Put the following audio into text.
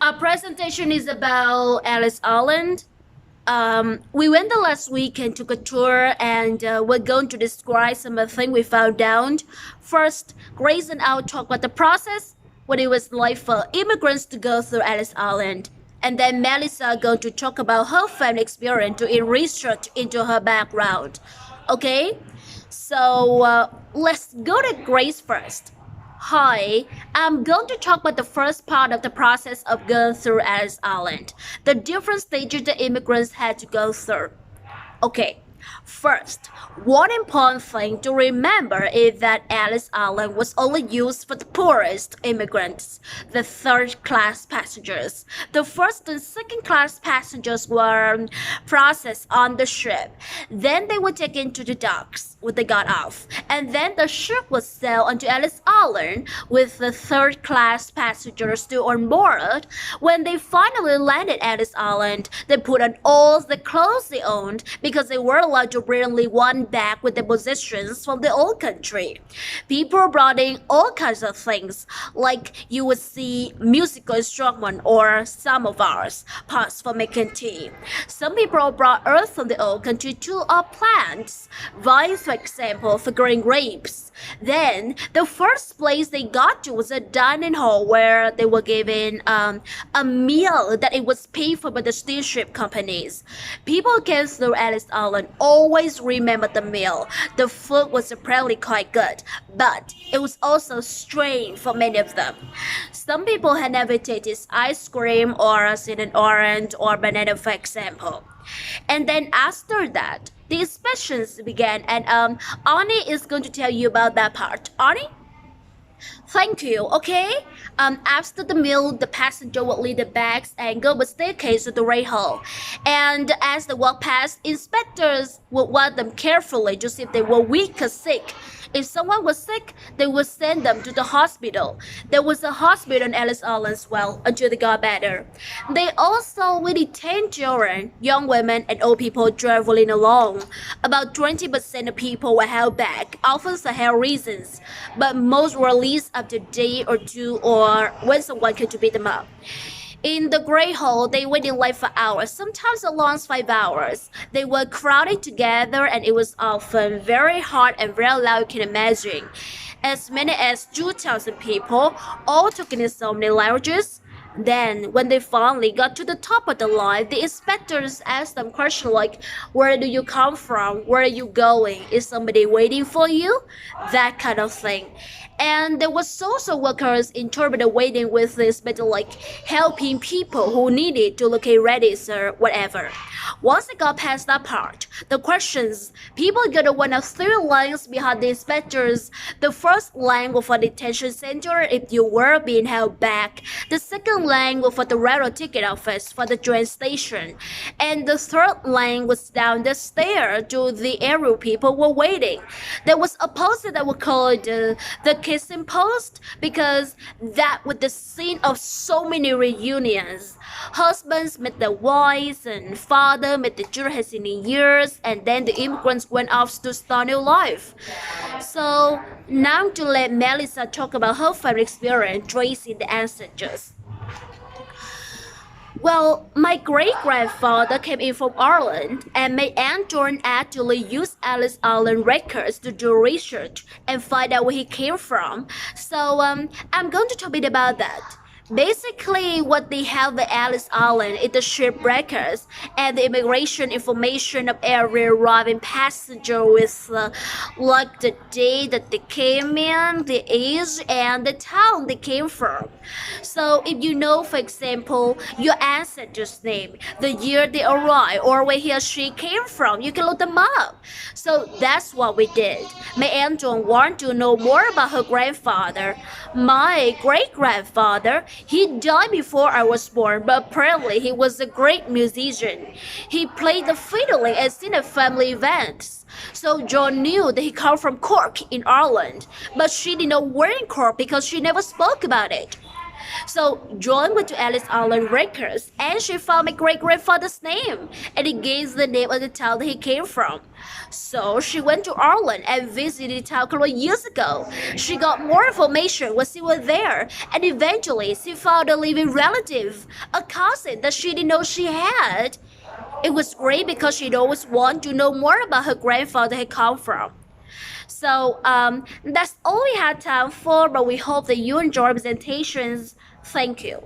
Our presentation is about Alice Island. We went the last weekend, took a tour, and we're going to describe some of the things we found out. First, Grace and I will talk about the process, what it was like for immigrants to go through Alice Island. And then Melissa going to talk about her family experience, doing research into her background. Okay, so let's go to Grace first. Hi, I'm going to talk about the first part of the process of going through Ellis Island, the different stages the immigrants had to go through. Okay, first, one important thing to remember is that Ellis Island was only used for the poorest immigrants, the third class passengers. The first and second class passengers were processed on the ship. Then they were taken to the docks when they got off. And then the ship was sailed onto Ellis Island with the third class passengers still on board. When they finally landed at Ellis Island, they put on all the clothes they owned because they were allowed to bring only one bag with their possessions from the old country. People brought in all kinds of things, like you would see musical instrument or samovars, pots for making tea. Some people brought earth from the old country too, or plants, vines for example for growing grapes. Then the first place they got to was a dining hall where they were given a meal that it was paid for by the steamship companies. People who came through Ellis Island always remember the meal. The food was apparently quite good, but it was also strange for many of them. Some people had never tasted ice cream or seen an orange or banana, for example. And then after that, the inspections began, and Arnie is going to tell you about that part. Arnie? Thank you. Okay. After the meal, the passenger would leave the bags and go up a staircase to the rail hall. And as they walk past, inspectors would watch them carefully to see if they were weak or sick. If someone was sick, they would send them to the hospital. There was a hospital in Ellis Island as well until they got better. They also would detain children, young women, and old people traveling along. About 20% of people were held back, often for health reasons, but most were released after a day or two or when someone came to pick them up. In the Great Hall, they waited in line for hours, sometimes as long as 5 hours. They were crowded together and it was often very hot and very loud, you can imagine. As many as 2,000 people, all talking in so many languages. Then, when they finally got to the top of the line, the inspectors asked them questions like, where do you come from? Where are you going? Is somebody waiting for you? That kind of thing. And there was social workers interpreted waiting with this, but like helping people who needed to locate Redis or whatever. Once they got past that part, the questions, people got one of three lines behind the inspectors. The first line was for the detention center if you were being held back. The second line was for the railroad ticket office for the train station. And the third line was down the stair to the area people were waiting. There was a poster that was called the kissing post because that was the scene of so many reunions. Husbands met their wives and father met the children had seen in years, and then the immigrants went off to start new life. So now to let Melissa talk about her family experience tracing the ancestors. Well, my great-grandfather came in from Ireland, and my Aunt Dawn actually used Ellis Island records to do research and find out where he came from. So I'm going to talk a bit about that. Basically, what they have at Ellis Island is the ship records and the immigration information of every arriving passenger with like the day that they came in, the age, and the town they came from. So if you know, for example, your ancestor's name, the year they arrived, or where he or she came from, you can look them up. So that's what we did. My Aunt John wanted to know more about her grandfather. My great-grandfather, he died before I was born, but apparently he was a great musician. He played the fiddle and sang at family events. So John knew that he came from Cork in Ireland, but she didn't know where in Cork because she never spoke about it. So Joan went to Ellis Island Records and she found my great grandfather's name and it gave the name of the town that he came from. So she went to Ireland and visited the town a couple of years ago. She got more information when she was there and eventually she found a living relative, a cousin that she didn't know she had. It was great because she'd always want to know more about her grandfather had come from. So that's all we had time for, but we hope that you enjoy presentations. Thank you.